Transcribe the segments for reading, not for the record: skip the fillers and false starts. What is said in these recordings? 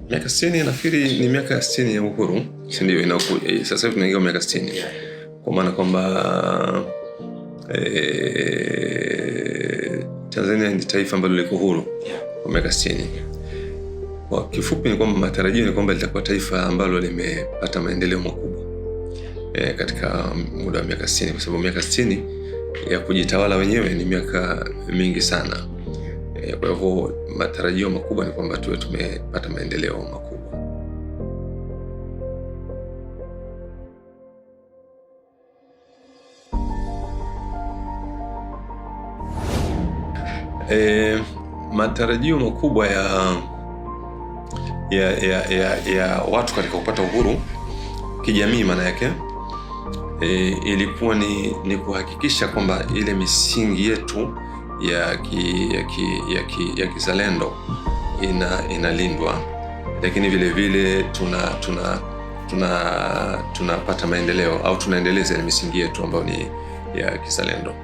Miaka 60 nafikiri ni miaka 60 ya uhuru, si ndio? Inakuja sasa hivi tunaingia miaka 60, kwa maana kwamba Tanzania ni taifa ambalo liko huru kwa miaka 60. Kwa kifupi ni kwamba matarajio ni kwamba litakuwa taifa ambalo limepata maendeleo makubwa katika muda wa miaka 60, kwa sababu miaka 60 ya kujitawala wenyewe ni miaka mingi sana. Kwa hivyo matarajio makubwa ni kwamba tuwe tumepata maendeleo makubwa. Matarajio makubwa ya watu katika kupata uhuru kijamii, maana yake ilikuwa ni kuhakikisha kwamba ile misingi yetu ya kizalendo inalindwa, lakini vile vile tunapata maendeleo au tunaendeleza ile misingi yetu ambayo ni ya kizalendo.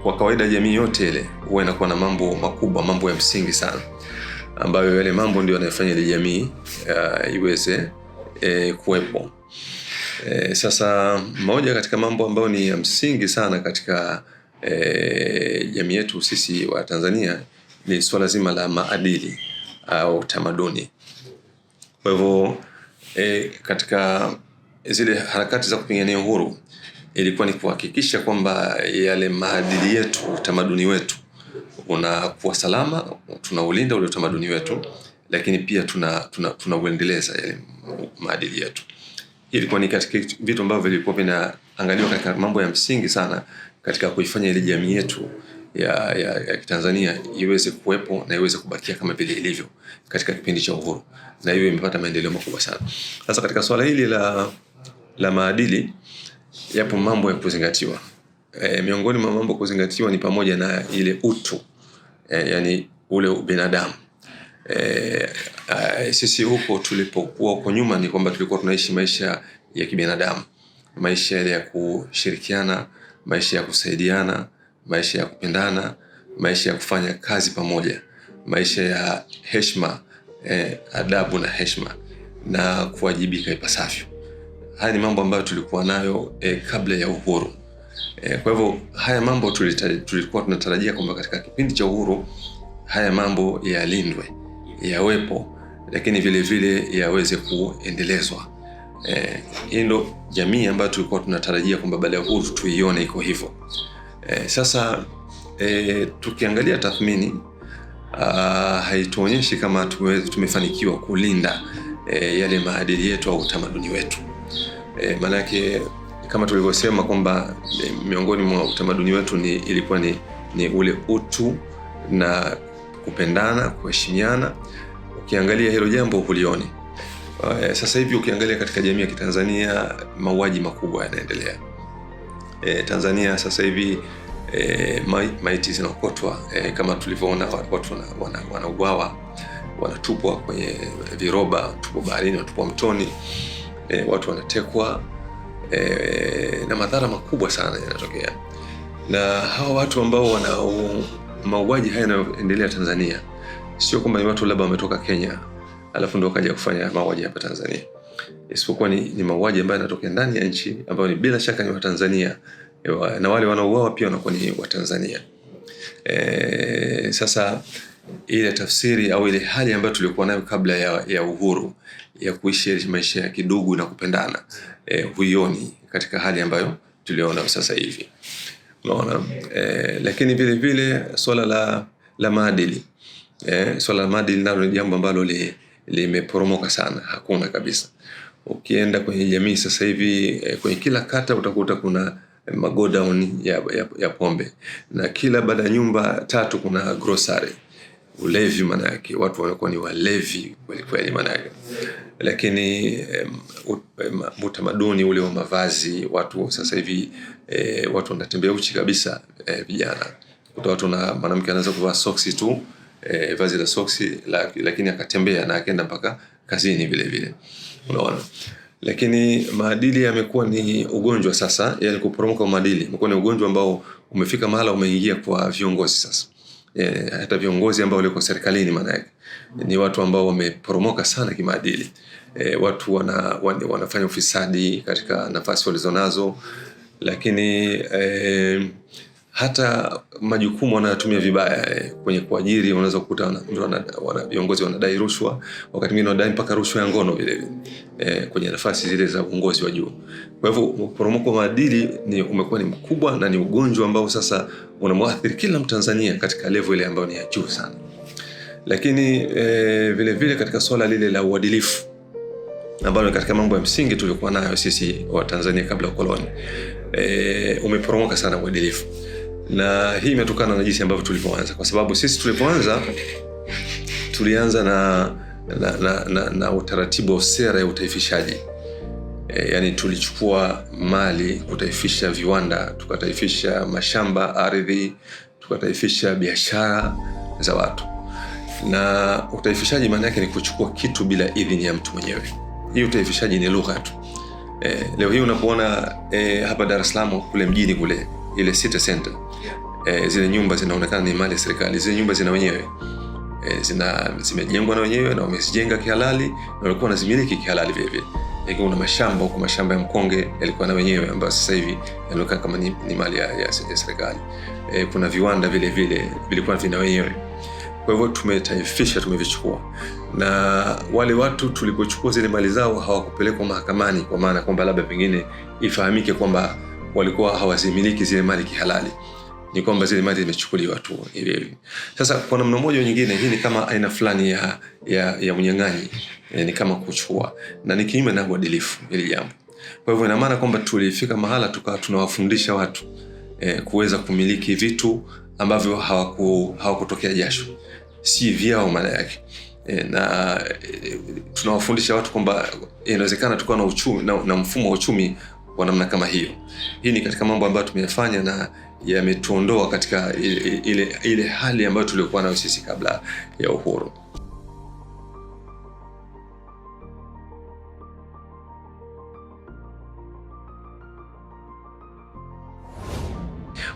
Kwa kawaida jamii yote ile huwa inakuwa na mambo makubwa, mambo ya msingi sana, ambayo yale mambo ndio yanayofanya ile jamii iweze kuwepo. Sasa moja katika mambo ambayo ni ya msingi sana katika jamii yetu sisi wa Tanzania ni swala zima la maadili au tamaduni. Kwa hivyo katika zile harakati za kupigania uhuru ilikuwa ni kuhakikisha kwamba yale maadili yetu, utamaduni wetu unakuwa salama, tunaulinda ule utamaduni wetu, lakini pia tunauendeleza yale maadili yetu. Hii ilikuwa ni katika vitu ambavyo vilikuwa vinaangaliwa katika mambo ya msingi sana katika kuifanya ile jamii yetu ya Tanzania iweze kuwepo na iweze kubakia kama vile ilivyo katika kipindi cha uhuru, na hiyo imepata maendeleo makubwa sana. Sasa katika swala hili la maadili yapo mambo ya kuzingatiwa. Miongoni mwa mambo kuzingatiwa ni pamoja na ile utu, yani ule binadamu. Sisi huko tulipokuwa huko nyuma ni kwamba tulikuwa tunaishi maisha ya kibinadamu, maisha ya kushirikiana, maisha ya kusaidiana, maisha ya kupendana, maisha ya kufanya kazi pamoja, maisha ya heshima, adabu na heshima na kuwajibika ipasavyo. Haya ni mambo ambayo tulikuwa nayo kabla ya uhuru. Kwa hivyo haya mambo tulikuwa tunatarajia kwamba katika kipindi cha uhuru haya mambo yalindwe, yawepo, lakini vile vile yaweze kuendelezwa. Hii ndo jamii ambayo tulikuwa tunatarajia kwamba baada ya uhuru tuione iko hivyo. Sasa tukiangalia tathmini haituonyeshi kama tumefanikiwa kulinda yale maadili yetu au utamaduni wetu. Manake kama tulivyosema kwamba miongoni mwa utamaduni wetu ilikuwa ni ule utu na kupendana, kuheshimiana. Ukiangalia hilo jambo hulioni. Sasa hivi ukiangalia katika jamii ya Kitanzania mauaji makubwa yanaendelea. Tanzania sasa hivi maiti zinakotwa, kama tulivyoona watu wanauawa, wanatupwa kwenye viroba, tupwa baharini, wanatupwa mtoni, watu wanatekwa, na madhara makubwa sana yanatokea. Na hawa watu ambao wana mauaji haya yanayoendelea Tanzania sio kwamba ni watu labda wametoka Kenya alafu ndio kaja kufanya mauaji hapa Tanzania, isipokuwa ni mauaji ambayo yanatokea ndani ya nchi, ambayo ni bila shaka ni wa Tanzania, na wale wanaouawa pia wanakuwa ni wa Tanzania. Sasa ile tafsiri au ile hali ambayo tulikuwa nayo kabla ya uhuru ya kuishi maisha ya kidugu na kupendana, huioni katika hali ambayo tuliona sasa hivi. Unaona, lakini vile vile swala la maadili, swala la maadili nalo ni jambo ambalo limeporomoka sana, hakuna kabisa. Ukienda kwenye jamii sasa hivi, kwenye kila kata utakuta kuna magodown ya pombe, na kila baada ya nyumba 3 kuna grocery. Ulevi maana yake watu wanakuwa ni walevi kweli maana yake. Lakini utamaduni ule wa mavazi, watu sasa hivi watu wanatembea uchi kabisa, vijana. Watu na mwanamke anaweza kuvaa soksi tu, vazi la soksi, lakini akatembea na akaenda mpaka kazini vile vile. Unaona? Lakini maadili yamekuwa ni ugonjwa sasa, yani kuporomoka maadili. Umekuwa ni ugonjwa ambao umefika mahala umeingia kwa viongozi sasa. hata viongozi ambao wako serikalini maana yake ni watu ambao wameporomoka sana kimaadili. Watu wanafanya ufisadi katika nafasi walizonazo, lakini hata majukumu wanatumia vibaya kwenye kuajiri. Unaweza kukuta viongozi wanadai rushwa, wakati mwingine wanadai mpaka rushwa ya ngono vile kwenye nafasi zile za uongozi wa juu. Kwa hivyo poromoko wa maadili umekuwa ni mkubwa na ni ugonjwa ambao sasa unamwathiri kila Mtanzania katika level ile ambayo ni ya juu sana. Lakini vile vile katika swala lile la uadilifu ambalo katika mambo ya msingi tulikuwa nayo sisi wa Tanzania kabla ya koloni, umeporomoka sana uadilifu. Na hii imetokana na jinsi ambavyo tulipoanza, kwa sababu sisi tulipoanza tulianza na utaratibu wa sera ya utaifishaji. Yani tulichukua mali kutaifisha viwanda, tukataifisha mashamba, ardhi, tukataifisha biashara za watu. Na utaifishaji maana yake ni kuchukua kitu bila idhini ya mtu mwenyewe. Hii utaifishaji ni lugha tu. Leo hii unapoona hapa Dar es Salaam kule mjini kule ile City Center, zile nyumba zinaonekana ni mali ya serikali. Zile nyumba zina wenyewe, zimejengwa na wenyewe na wamezijenga kihalali na walikuwa wanazimiliki kihalali vile vile. Lakini kuna mashamba huko, mashamba ya mkonge yalikuwa na wenyewe ambayo sasa hivi yanaonekana kama ni mali ya serikali. Kuna viwanda vile vile vilikuwa vina wenyewe. Kwa hivyo tumetaifisha, tumevichukua. Na wale watu tulipochukua zile mali zao hawakupelekwa mahakamani, kwa maana kwamba labda pengine ifahamike kwamba walikuwa hawazimiliki zile mali kihalali. Ni kwamba zile mali zimechukuliwa tu hivi. Sasa kwa namna moja au nyingine hii ni kama aina fulani ya unyang'anyi, ni kama kuchukua, na ni kinyume na uadilifu ile jambo. Kwa hivyo ina maana kwamba tulifika mahala tukawa tunawafundisha watu kuweza kumiliki vitu ambavyo hawakutokea jasho, si vyao maana yake. Na tunawafundisha watu kwamba inawezekana tukawa na uchumi na mfumo wa uchumi wa namna kama hiyo. Hii ni katika mambo ambayo tumeyafanya na yametuondoa katika ile hali ambayo tulikuwa nayo sisi kabla ya uhuru.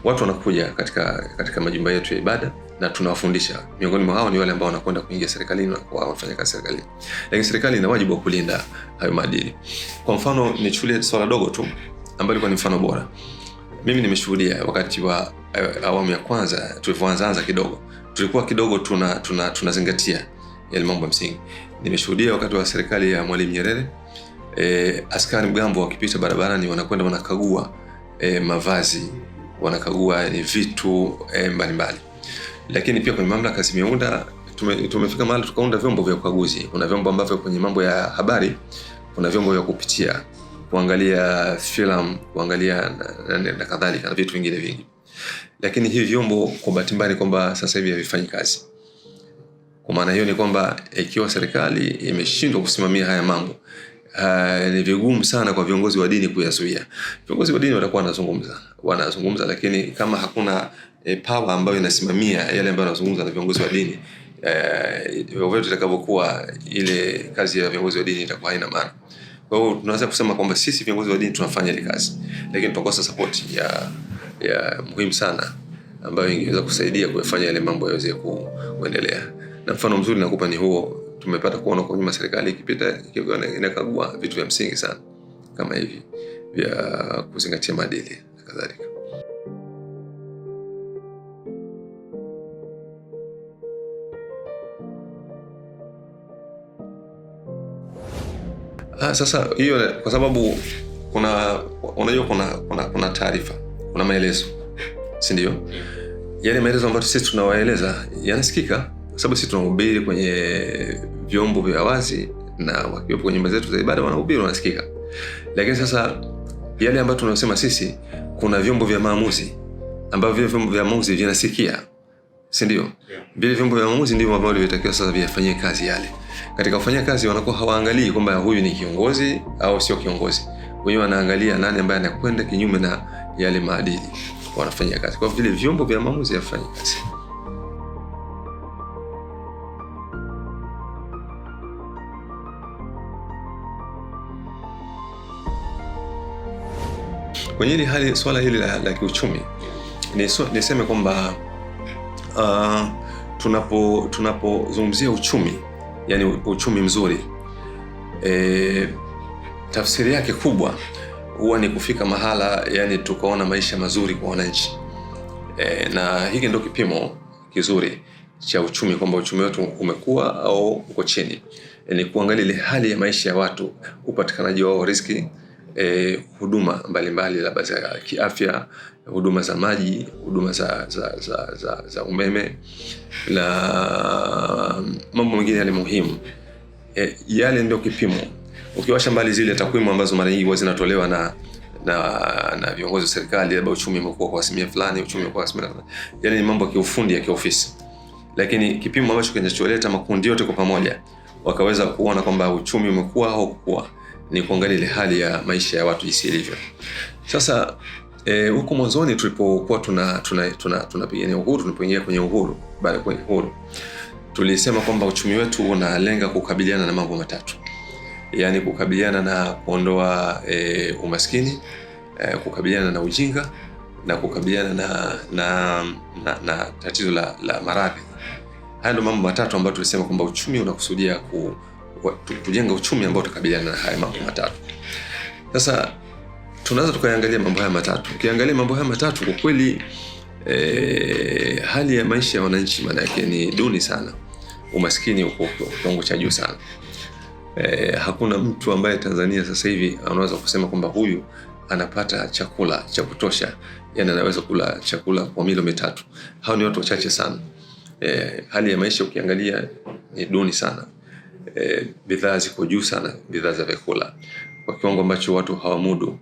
Watu wanakuja katika majumba yetu ya ibada na tunawafundisha. Miongoni mwa hao ni wale ambao wanakwenda kuingia serikalini na wanafanya kazi serikalini. Lakini serikali ina wajibu wa kulinda hayo maadili. Kwa mfano nichukulie swala dogo tu ambalo ilikuwa ni mfano bora. Mimi nimeshuhudia wakati wa awamu ya kwanza tulipoanza kidogo. Tulikuwa kidogo tunazingatia yale mambo ya msingi. Nimeshuhudia wakati wa serikali ya Mwalimu Nyerere, askari mgambo wakipita barabarani wanakwenda wanakagua mavazi, wanakagua vitu mbalimbali. Lakini pia kwenye mamlaka zimeunda, tumefika mahali tukaunda vyombo vya ukaguzi. Kuna vyombo ambavyo kwenye mambo ya habari, kuna vyombo vya kupitia, kuangalia filamu, kuangalia na kadhalika na vitu vingine vingi. Lakini hivi vyombo kwa bahati mbaya kwamba sasa hivi havifanyi kazi. Kwa maana hiyo ni kwamba ikiwa serikali imeshindwa kusimamia haya mambo, ni vigumu sana kwa viongozi wa dini kuyazuia. Viongozi wa dini watakuwa wanazungumza, lakini kama hakuna power ambayo inasimamia yale ambayo wanazungumza na viongozi wa dini, vyovyote itakavyokuwa ile kazi ya viongozi wa dini itakuwa haina maana. Kwa hiyo tunaweza kusema kwamba sisi viongozi wa dini tunafanya ile kazi, lakini tunakosa support ya muhimu sana ambayo ingeweza kusaidia kufanya yale mambo yaweze kuendelea. Na mfano mzuri nakupa ni huo. Tumepata kuona kwa nyuma serikali ikipita inakagua vitu vya msingi sana kama hivi vya kuzingatia maadili na kadhalika. Sasa hiyo kwa sababu kuna taarifa, kuna maelezo, si ndio? Yale maelezo ambayo sisi tunawaeleza yanasikika, kwa sababu sisi tunahubiri kwenye vyombo vya wazi na wakiwepo kwenye nyumba zetu za ibada wanahubiri, wanasikika. Lakini sasa yale ambayo tunasema sisi, kuna vyombo vya maamuzi ambavyo vyombo vya maamuzi vinasikia, si ndio? Vile vyombo vya maamuzi ndivyo ambavyo vinatakiwa sasa vifanyie kazi yale. Katika kufanya kazi wanakuwa hawaangalii kwamba huyu ni kiongozi au sio kiongozi. Wenyewe wanaangalia nani ambaye anakwenda kinyume na yale maadili, wanafanya kazi. Kwa vile vyombo vya maamuzi yafanye kazi. Kwenye hali swala hili la kiuchumi, niseme kwamba tunapozungumzia uchumi, yani uchumi mzuri, tafsiri yake kubwa huwa ni kufika mahala yani tukaona maisha mazuri kwa wananchi. Na hiki ndio kipimo kizuri cha uchumi, kwamba uchumi wetu umekuwa au uko chini. Ni kuangalia ile hali ya maisha ya watu, upatikanaji wao riziki, huduma mbalimbali labda za kiafya, huduma za maji, huduma za umeme na mambo mengine yale muhimu. Yale ndio kipimo. Ukiwasha mbali zile takwimu ambazo mara nyingi huwa zinatolewa na viongozi wa serikali, labda uchumi umekuwa kwa asilimia fulani, uchumi umekuwa kwa asilimia fulani, yale ni mambo ya kiufundi ya kiofisi. Lakini kipimo ambacho kinacholeta makundi yote kwa pamoja wakaweza kuona kwamba uchumi umekuwa au kukua, ni kuangalia ile hali ya maisha ya watu jinsi ilivyo. Sasa huko mwanzoni tulipokuwa tunapigania uhuru, tulipoingia kwenye uhuru, baada ya uhuru, tulisema kwamba uchumi wetu unalenga kukabiliana na mambo matatu. Yani kukabiliana na kuondoa umaskini, kukabiliana na ujinga, na kukabiliana na tatizo la maradhi. Haya ndio mambo matatu ambayo tulisema kwamba uchumi unakusudia kujenga uchumi ambao utakabiliana na haya mambo matatu. Sasa tunaweza tukaangalia mambo haya matatu. Ukiangalia mambo haya matatu, kwa kweli hali ya maisha ya wananchi maana yake ni duni sana. Umaskini uko kiwango cha juu sana. Hakuna mtu ambaye Tanzania sasa hivi anaweza kusema kwamba huyu anapata chakula cha kutosha, yani anaweza kula chakula kwa milo mitatu. Hao ni watu wachache sana. Hali ya maisha ukiangalia ni duni sana. Bidhaa ziko juu sana, bidhaa za vyakula, kwa kiwango ambacho watu hawamudu,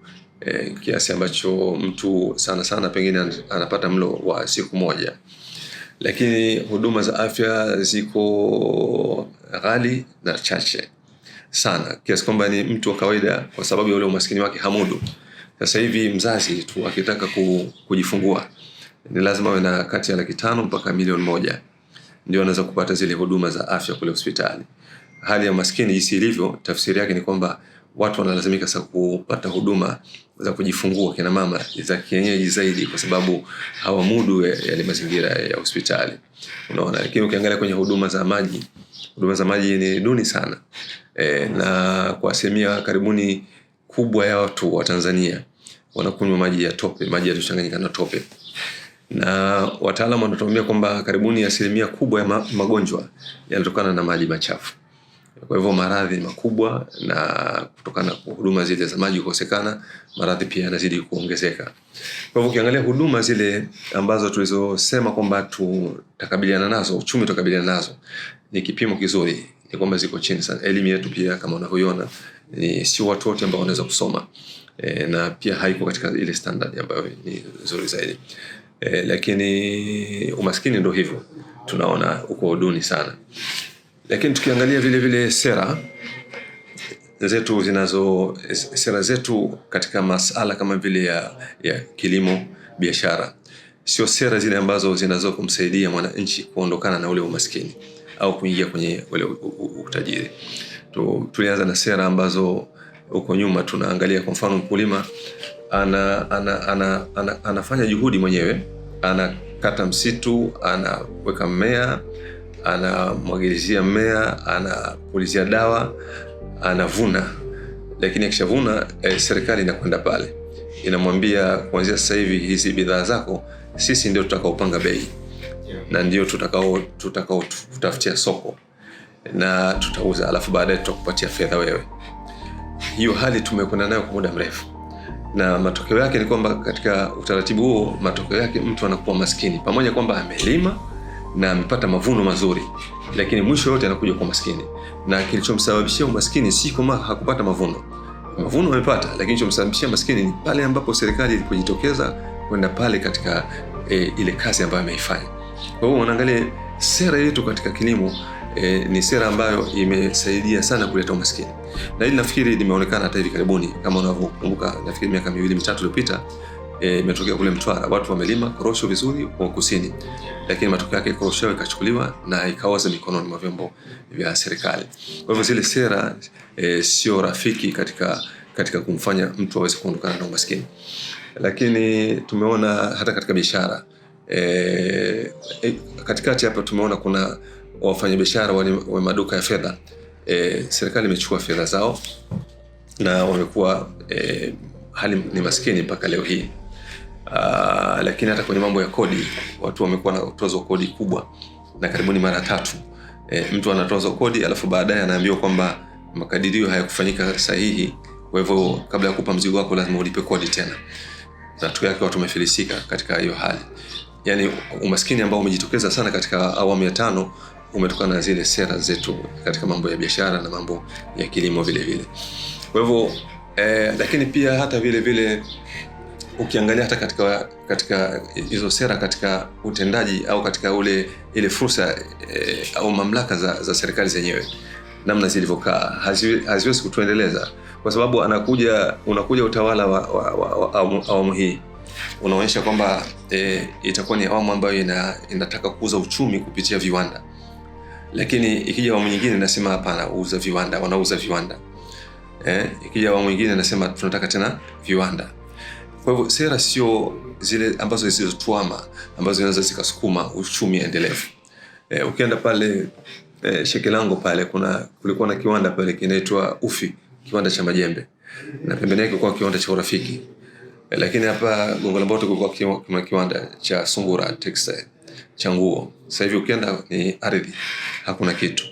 kiasi ambacho mtu sana pengine anapata mlo wa siku moja. Lakini huduma za afya ziko ghali na chache sana, kiasi kwamba ni mtu wa kawaida kwa sababu ya ule umaskini wake hamudu. Sasa hivi mzazi tu akitaka kujifungua ni lazima awe na kati ya 500,000 mpaka 1,000,000 ndio anaweza kupata zile huduma za afya kule hospitali. Hali ya umaskini jinsi ilivyo, tafsiri yake ni kwamba watu wanalazimika sasa kupata huduma za kujifungua kina mama za kienyeji zaidi, kwa sababu hawamudu yale mazingira ya hospitali. Unaona, lakini ukiangalia kwenye huduma za maji ni duni sana. Na kwa asilimia karibuni kubwa ya watu wa Tanzania wanakunywa maji ya tope, maji yaliyochanganyika na tope. Na wataalamu wanatuambia kwamba karibuni asilimia kubwa ya magonjwa yanatokana na maji machafu. Kwa hivyo maradhi makubwa, na kutokana na huduma zile za maji kukosekana, maradhi pia yanazidi kuongezeka. Kwa hivyo ukiangalia huduma zile ambazo tulizosema kwamba tutakabiliana nazo, uchumi utakabiliana nazo, ni kipimo kizuri, ni kwamba ziko chini sana. Elimu yetu pia kama unavyoiona, sio watu wote ambao wanaweza kusoma, na pia haiko katika ile standard ambayo ni nzuri zaidi. Lakini umaskini ndio hivyo, tunaona uko duni sana. Lakini tukiangalia vile sera zetu katika masala kama vile ya kilimo, biashara, sio sera zile ambazo zinazokumsaidia mwananchi kuondokana na ule umaskini au kuingia kwenye ule utajiri. Tulianza na sera ambazo huko nyuma tunaangalia, kwa mfano mkulima anafanya juhudi mwenyewe, anakata msitu, anaweka mmea, anamwagilizia mmea, anapulizia dawa, anavuna. Lakini akishavuna, serikali inakwenda pale inamwambia, kuanzia sasa hivi hizi bidhaa zako sisi ndio tutakaopanga bei, na ndio tutakao tutafutia soko na tutauza, alafu baadaye tutakupatia fedha wewe. Hiyo hali tumekwenda nayo kwa muda mrefu, na matokeo yake ni kwamba katika utaratibu huo, matokeo yake mtu anakuwa maskini, pamoja kwamba amelima na amepata mavuno mazuri, lakini mwisho yote anakuja kwa maskini. Na kilichomsababishia umaskini si kwamba hakupata mavuno amepata, lakini kilichomsababishia maskini ni pale ambapo serikali ilipojitokeza kwenda pale katika ile kazi ambayo ameifanya. Kwa hiyo unaangalia sera yetu katika kilimo, ni sera ambayo imesaidia sana kuleta umaskini. Na hili nafikiri limeonekana hata hivi karibuni, kama unavyokumbuka, nafikiri miaka 2-3 iliyopita imetokea kule Mtwara, watu wamelima korosho vizuri kwa kusini, lakini matokeo yake korosho ikachukuliwa na ikaoza mikononi mwa vyombo vya serikali. Kwa hivyo zile sera sio rafiki katika kumfanya mtu aweze kuondokana na umaskini. Lakini tumeona hata katika biashara, Katikati hapa tumeona kuna wafanyabiashara wa maduka ya fedha. Serikali imechukua fedha zao na wamekuwa hali ni maskini mpaka leo hii. Lakini hata kwenye mambo ya kodi watu wamekuwa wanatozwa kodi kubwa, na karibuni mara 3 mtu anatozwa kodi alafu baadaye anaambiwa kwamba makadirio hayakufanyika sahihi, kwa hivyo kabla ya kukupa mzigo wako lazima ulipe kodi tena. Na tukio yake watu wamefilisika katika hiyo hali. Yani umaskini ambao umejitokeza sana katika awamu ya 5 umetokana na zile sera zetu katika mambo ya biashara na mambo ya kilimo vile vile. Kwa hivyo lakini pia hata vile vile ukiangalia hata katika hizo sera katika utendaji au katika ile fursa au mamlaka za serikali zenyewe, namna zilivyokaa haziwezi kutuendeleza, kwa sababu unakuja utawala wa awamu hii unaonyesha kwamba itakuwa ni awamu ambayo inataka kuuza uchumi kupitia viwanda, lakini ikija awamu nyingine inasema hapana, wanauza viwanda. Ikija awamu nyingine inasema tunataka tena viwanda. Kwa hivyo sera sio zile ambazo zilizotuama ambazo zinaweza zikasukuma uchumi endelevu. Ukienda pale Shekilango pale kulikuwa na kiwanda pale kinaitwa Ufi, kiwanda cha majembe, na pembeni yake kulikuwa kiwanda cha Urafiki. Lakini hapa Gongo la Mboto kulikuwa kiwanda cha Sungura Textile cha nguo. Sasa hivi ukienda ni ardhi, hakuna kitu.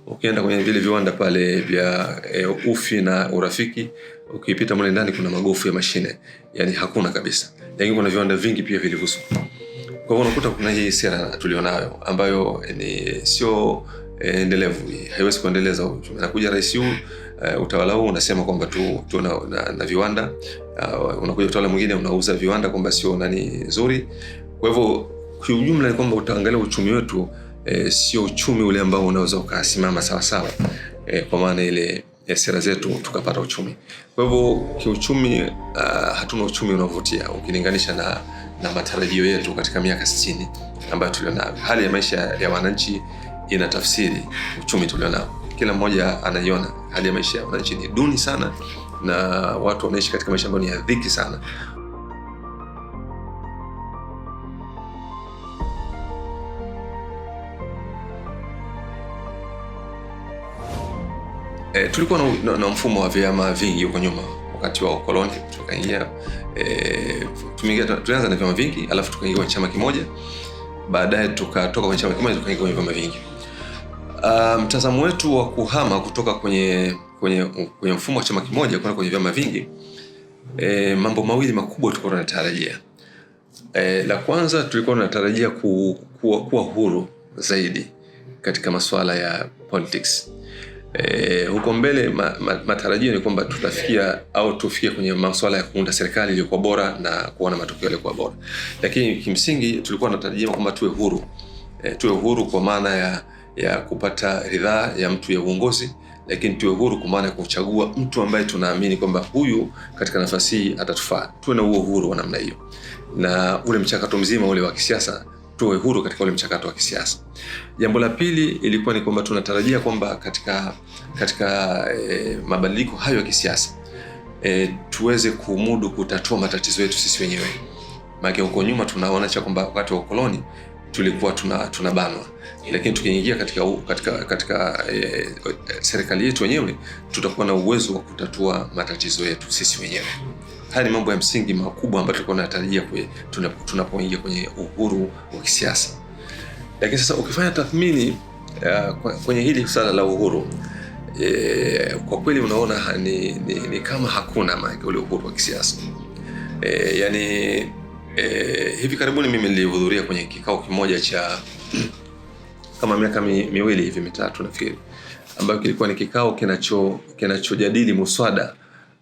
Ukienda kwenye vile viwanda pale vya Ufi na Urafiki, ukipita mle ndani kuna magofu ya mashine, yani hakuna kabisa. Lakini kuna viwanda vingi pia vilivyosu. Kwa hivyo unakuta kuna hii sera tulionayo ambayo ni sio endelevu, haiwezi kuendeleza uchumi. Anakuja rais huyu, utawala huu unasema kwamba tu na viwanda, unakuja utawala mwingine unauza viwanda kwamba sio nzuri. Kwa hivyo kwa ujumla ni kwamba utaangalia uchumi wetu sio uchumi ule ambao unaweza ukasimama sawa sawa, kwa maana ile sera zetu tukapata uchumi. Kwa hivyo kiuchumi hatuna uchumi unaovutia ukilinganisha na matarajio yetu katika miaka 60 ambayo tulionao. Hali ya maisha ya wananchi inatafsiri uchumi tulionao. Kila mmoja anaiona hali ya maisha ya wananchi ni duni sana, na watu wanaishi katika maisha ambayo ni ya dhiki sana. Tulikuwa na mfumo wa vyama vingi huko nyuma wakati wa ukoloni. Tulianza na vyama vingi alafu tukaingia kwenye chama kimoja, baadaye tukatoka kwenye chama kimoja tukaingia kwenye vyama vingi. Mtazamo wetu wa kuhama kutoka kwenye mfumo wa chama kimoja kwenda kwenye vyama vingi, mambo mawili makubwa tulikuwa tunatarajia. La kwanza tulikuwa tunatarajia kuwa huru zaidi katika masuala ya politics. Huko mbele matarajio ni kwamba tufikie kwenye masuala ya kuunda serikali iliyokuwa bora na kuona matokeo yaliokuwa bora. Lakini kimsingi tulikuwa tunatarajia kwamba tuwe huru kwa maana ya kupata ridhaa ya mtu ya uongozi, lakini tuwe huru kwa maana ya kuchagua mtu ambaye tunaamini kwamba huyu katika nafasi hii atatufaa. Tuwe na uhuru wa namna hiyo, na ule mchakato mzima ule wa kisiasa tuwe huru katika ule mchakato wa kisiasa. Jambo la pili ilikuwa ni kwamba tunatarajia kwamba katika mabadiliko hayo ya kisiasa tuweze kumudu kutatua matatizo yetu sisi wenyewe. Maana huko nyuma tunaona kwamba wakati wa ukoloni tulikuwa tunabanwa, lakini tukiingia katika serikali yetu wenyewe tutakuwa na uwezo wa kutatua matatizo yetu sisi wenyewe. Haya ni mambo ya msingi makubwa ambayo tulikuwa tunatarajia tunapoingia kwenye uhuru wa kisiasa. Lakini sasa ukifanya tathmini kwenye hili swala la uhuru, kwa kweli unaona ni kama hakuna maana ule uhuru wa kisiasa. Hivi karibuni mimi nilihudhuria kwenye kikao kimoja cha kama miaka miwili hivi mitatu nafikiri, ambayo kilikuwa ni kikao kinachojadili muswada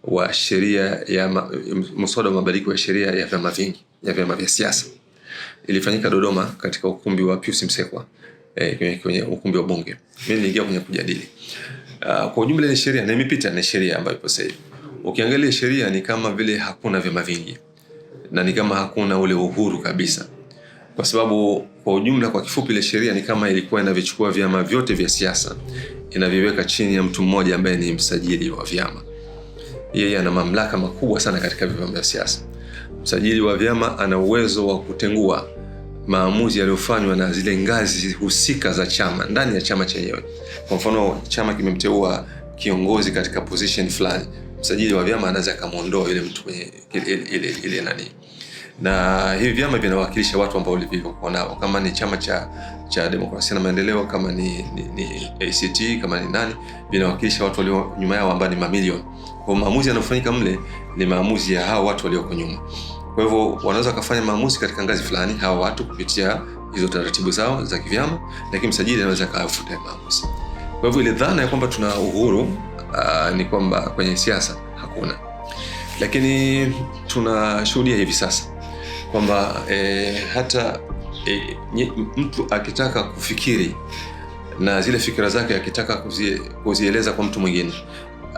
wa mabadiliko ya sheria ya vyama vya siasa. Ilifanyika Dodoma katika ukumbi wa Pius Msekwa, kwenye ukumbi wa bunge. Mimi niliingia kwenye kujadili. Kwa ujumla ile sheria na imepita, ni sheria ambayo ipo sasa. Ukiangalia sheria ni kama vile hakuna vyama vingi, na ni kama hakuna ule uhuru kabisa. Kwa sababu kwa ujumla, kwa kifupi, ile sheria ni kama ilikuwa inavichukua vyama vyote vya siasa inaviweka chini ya mtu mmoja ambaye ni msajili wa vyama. Yeye ana mamlaka makubwa sana katika vyama vya siasa. Msajili wa vyama ana uwezo wa kutengua maamuzi yaliyofanywa na zile ngazi husika za chama ndani ya chama chenyewe. Kwa mfano, chama kimemteua kiongozi katika position fulani, msajili wa vyama anaweza kumuondoa yule mtu kwenye ile nani. Na hivi vyama vinawakilisha watu ambao walivyokuwa nao, kama ni chama cha demokrasia na maendeleo, kama ni ACT, kama ni nani, vinawakilisha watu walio nyuma yao ambao ni mamilioni. Kwa maamuzi yanayofanyika mle ni maamuzi ya hao watu walioko nyuma. Kwa hivyo wanaweza kufanya maamuzi katika ngazi fulani hao watu kupitia hizo taratibu zao za kivyama, lakini msajili anaweza kafuta maamuzi. Kwa hivyo ile dhana ya kwamba tuna uhuru ni kwamba kwenye siasa hakuna. Lakini tunashuhudia hivi sasa kwamba hata mtu akitaka kufikiri na zile fikra zake akitaka kuzieleza kwa mtu mwingine,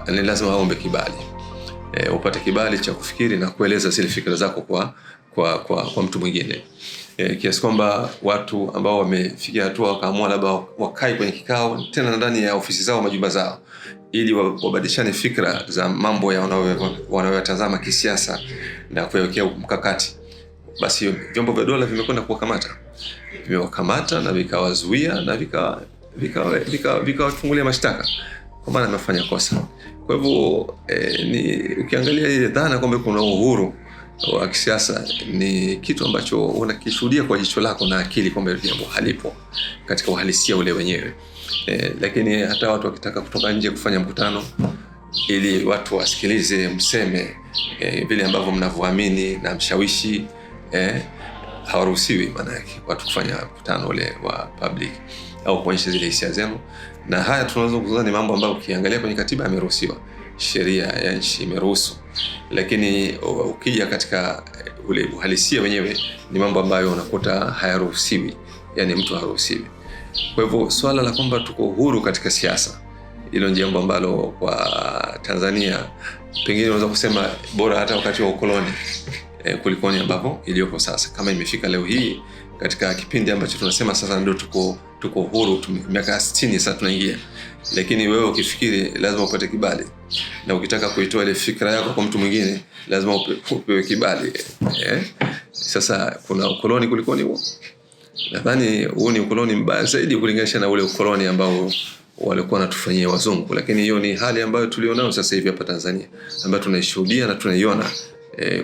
ni lazima aombe kibali. Upate kibali cha kufikiri na kueleza zile fikra zako kwa mtu mwingine. Kiasi kwamba watu ambao wamefikia hatua wakaamua labda wakae kwenye kikao tena ndani ya ofisi zao, majumba zao, ili wabadilishane fikra za mambo ya wanayotazama kisiasa na kuwekea mkakati, basi vyombo vya dola vimekwenda vimewakamata na vikawazuia na vikawafungulia mashtaka kwa maana amefanya kosa. Kwa hivyo ukiangalia ile dhana kwamba kuna uhuru wa kisiasa, ni kitu ambacho unakishuhudia kwa jicho lako na akili kwamba jambo halipo katika uhalisia ule wenyewe. Lakini hata watu wakitaka kutoka nje kufanya mkutano ili watu wasikilize, mseme vile ambavyo mnavyoamini na mshawishi, hawaruhusiwi. Maana yake watu kufanya mkutano ule wa public au kuonyesha zile hisia zenu. Na haya tunaweza kuzungumza ni mambo ambayo ukiangalia kwenye katiba yameruhusiwa, sheria ya nchi imeruhusu, lakini ukija katika ule uhalisia wenyewe ni mambo ambayo unakuta hayaruhusiwi, yani mtu haruhusiwi. Kwa hivyo swala la kwamba tuko uhuru katika siasa, hilo ni jambo ambalo kwa Tanzania pengine unaweza kusema bora hata wakati wa ukoloni kulikoni ambapo iliyopo sasa. Kama imefika leo hii katika kipindi ambacho tunasema sasa ndio tuko uhuru, miaka 60 sasa tunaingia, lakini wewe ukifikiri lazima upate kibali, na ukitaka kuitoa ile fikra yako kwa mtu mwingine lazima upewe kibali. Sasa kuna ukoloni kulikoni huo? Nadhani huu ni ukoloni mbaya zaidi kulinganisha na ule ukoloni ambao walikuwa wanatufanyia wazungu. Lakini hiyo ni hali ambayo tulionao sasa hivi hapa Tanzania, ambayo tunaishuhudia na tunaiona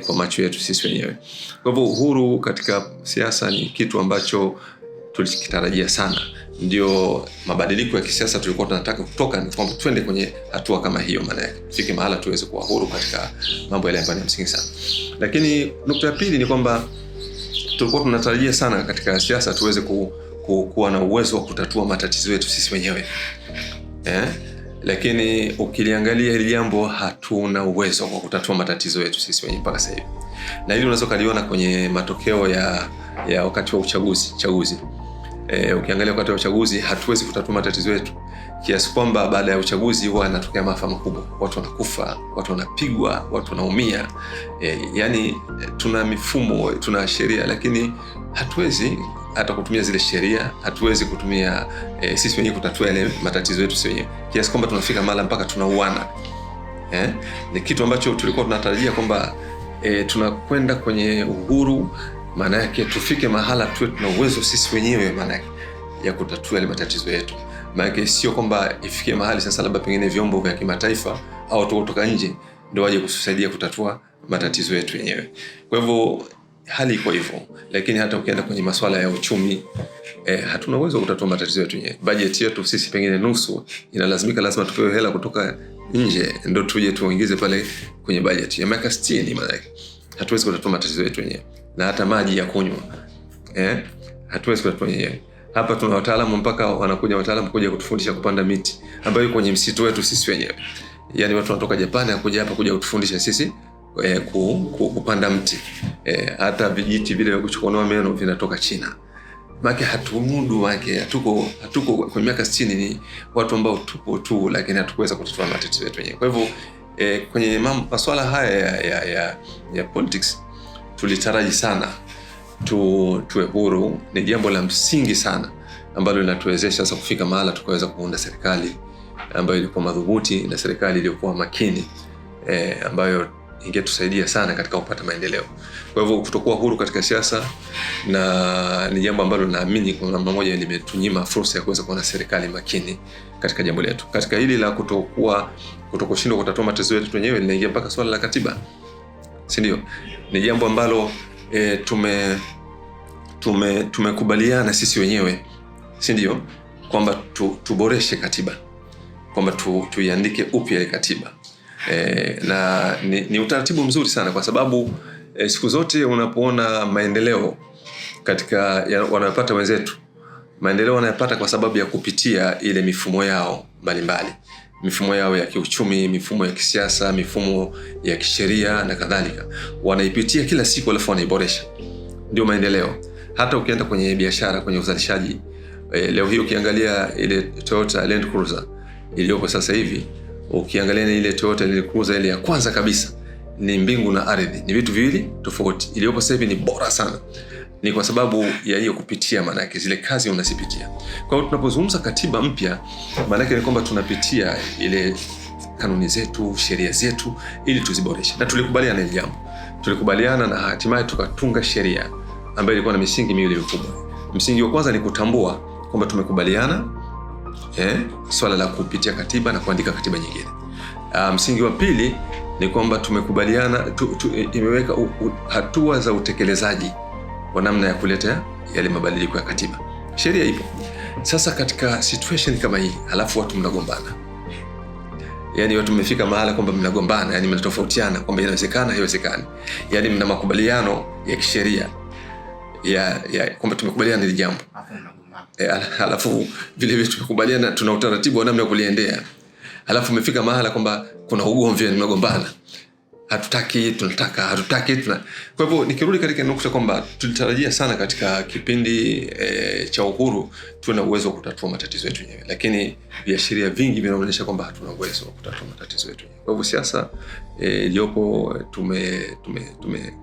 kwa macho yetu sisi wenyewe. Kwa hivyo uhuru katika siasa ni kitu ambacho tulikitarajia sana. Ndio mabadiliko ya kisiasa tulikuwa tunataka kutoka, ni kwamba twende kwenye hatua kama hiyo, maana yake fike mahala tuweze kuwa huru katika mambo yale ambayo ni msingi sana. Lakini nukta ya pili ni kwamba tulikuwa tunatarajia sana katika siasa tuweze kuwa na uwezo wa kutatua matatizo yetu sisi wenyewe. Lakini ukiliangalia hili jambo, hatuna uwezo wa kutatua matatizo yetu sisi wenyewe mpaka sasa hivi. Na hili unaweza kuliona kwenye matokeo ya wakati wa uchaguzi. Ukiangalia wakati wa uchaguzi hatuwezi kutatua matatizo yetu, kiasi kwamba baada ya uchaguzi huwa yanatokea maafa makubwa, watu wanakufa, watu wanapigwa, watu wanaumia. Yani tuna mifumo, tuna sheria, lakini hatuwezi hata kutumia zile sheria, hatuwezi kutumia sisi wenyewe kutatua yale matatizo yetu sisi wenyewe, kiasi kwamba tunafika mahali mpaka tunauana. Ni kitu ambacho tulikuwa tunatarajia kwamba tunakwenda kwenye uhuru, maana yake tufike mahala tuwe tuna uwezo sisi wenyewe maana yake ya kutatua yale matatizo yetu. Maana yake sio kwamba ifikie mahali sasa labda pengine vyombo vya kimataifa au watu kutoka nje ndio waje kutusaidia kutatua matatizo yetu wenyewe. Kwa hivyo hali iko hivyo. Lakini hata ukienda kwenye masuala ya uchumi, hatuna uwezo kutatua matatizo yetu wenyewe. Bajeti yetu sisi pengine nusu lazima tupewe hela kutoka nje ndio tuje tuongeze pale kwenye bajeti ya miaka 60. Maana yake hatuwezi kutatua matatizo yetu wenyewe. Na hata maji ya kunywa hatuwezi kutatua wenyewe. Hapa tuna wataalamu, mpaka wanakuja wataalamu kuja kutufundisha kupanda miti ambayo iko kwenye msitu wetu sisi wenyewe. Yani watu wanatoka Japan kuja hapa kuja kutufundisha sisi kupanda mti. Hata vijiti vile vya kuchokonoa meno vinatoka China. Maana hatumudu, maana hatuko kwa miaka 60, ni watu ambao tupo tu, lakini hatukuweza kutatua matatizo yetu wenyewe. Kwa hivyo kwenye masuala haya ya politics tulitaraji sana tuwe huru. Ni jambo la msingi sana ambalo linatuwezesha sasa kufika mahala tukaweza kuunda serikali ambayo ilikuwa madhubuti na serikali iliyokuwa makini, ambayo ingetusaidia sana katika kupata maendeleo. Kwa hivyo kutokuwa huru katika siasa na ni jambo ambalo naamini kwa namna moja limetunyima fursa ya kuweza kuwa na serikali makini katika jambo letu. Katika hili la kutokushindwa kutatua matatizo yetu wenyewe, linaingia mpaka swala la katiba, si ndio? Ni jambo ambalo tumekubaliana sisi wenyewe, si ndio, kwamba tuboreshe katiba, kwamba tuiandike upya ile katiba. Na ni utaratibu mzuri sana, kwa sababu siku zote unapoona maendeleo katika wanayopata wenzetu, maendeleo wanayopata kwa sababu ya kupitia ile mifumo yao mbalimbali, mifumo yao ya kiuchumi, mifumo ya kisiasa, mifumo ya kisheria na kadhalika. Wanaipitia kila siku alafu wanaiboresha, ndio maendeleo. Hata ukienda kwenye biashara, kwenye uzalishaji, leo hii ukiangalia ile Toyota Land Cruiser iliyopo sasa hivi, ukiangalia ile Toyota Land Cruiser ile ya kwanza kabisa, ni mbingu na ardhi, ni vitu viwili tofauti. Iliyopo sasa hivi ni bora sana, ni kwa sababu ya hiyo kupitia, maana yake zile kazi unasipitia. Kwa hiyo tunapozungumza katiba mpya, maana yake ni kwamba tunapitia ile kanuni zetu, sheria zetu, ili tuziboreshe. Na tulikubaliana ile jambo, tulikubaliana na hatimaye tukatunga sheria ambayo ilikuwa na misingi miwili mikubwa. Msingi wa kwanza ni kutambua kwamba tumekubaliana swala la kupitia katiba na kuandika katiba nyingine. Msingi wa pili ni kwamba tumekubaliana imeweka hatua za utekelezaji wa namna ya kuleta yale mabadiliko ya katiba. Sheria ipo. Sasa katika situation kama hii, halafu watu mnagombana, yani watu mmefika mahala kwamba mnagombana, yani mnatofautiana kwamba inawezekana haiwezekani, yani mna makubaliano ya kisheria ya kwamba tumekubaliana ile jambo, halafu vile vile tumekubaliana tuna utaratibu wa namna ya kuliendea, halafu umefika mahala kwamba kuna ugomvi, mnagombana, hatutaki, tunataka, hatutaki, Kwa hivyo nikirudi katika nukta kwamba tulitarajia sana katika kipindi cha uhuru tuwe na uwezo wa kutatua matatizo yetu wenyewe, lakini viashiria vingi vinaonyesha kwamba hatuna uwezo wa kutatua matatizo yetu wenyewe. Kwa hivyo siasa iliyopo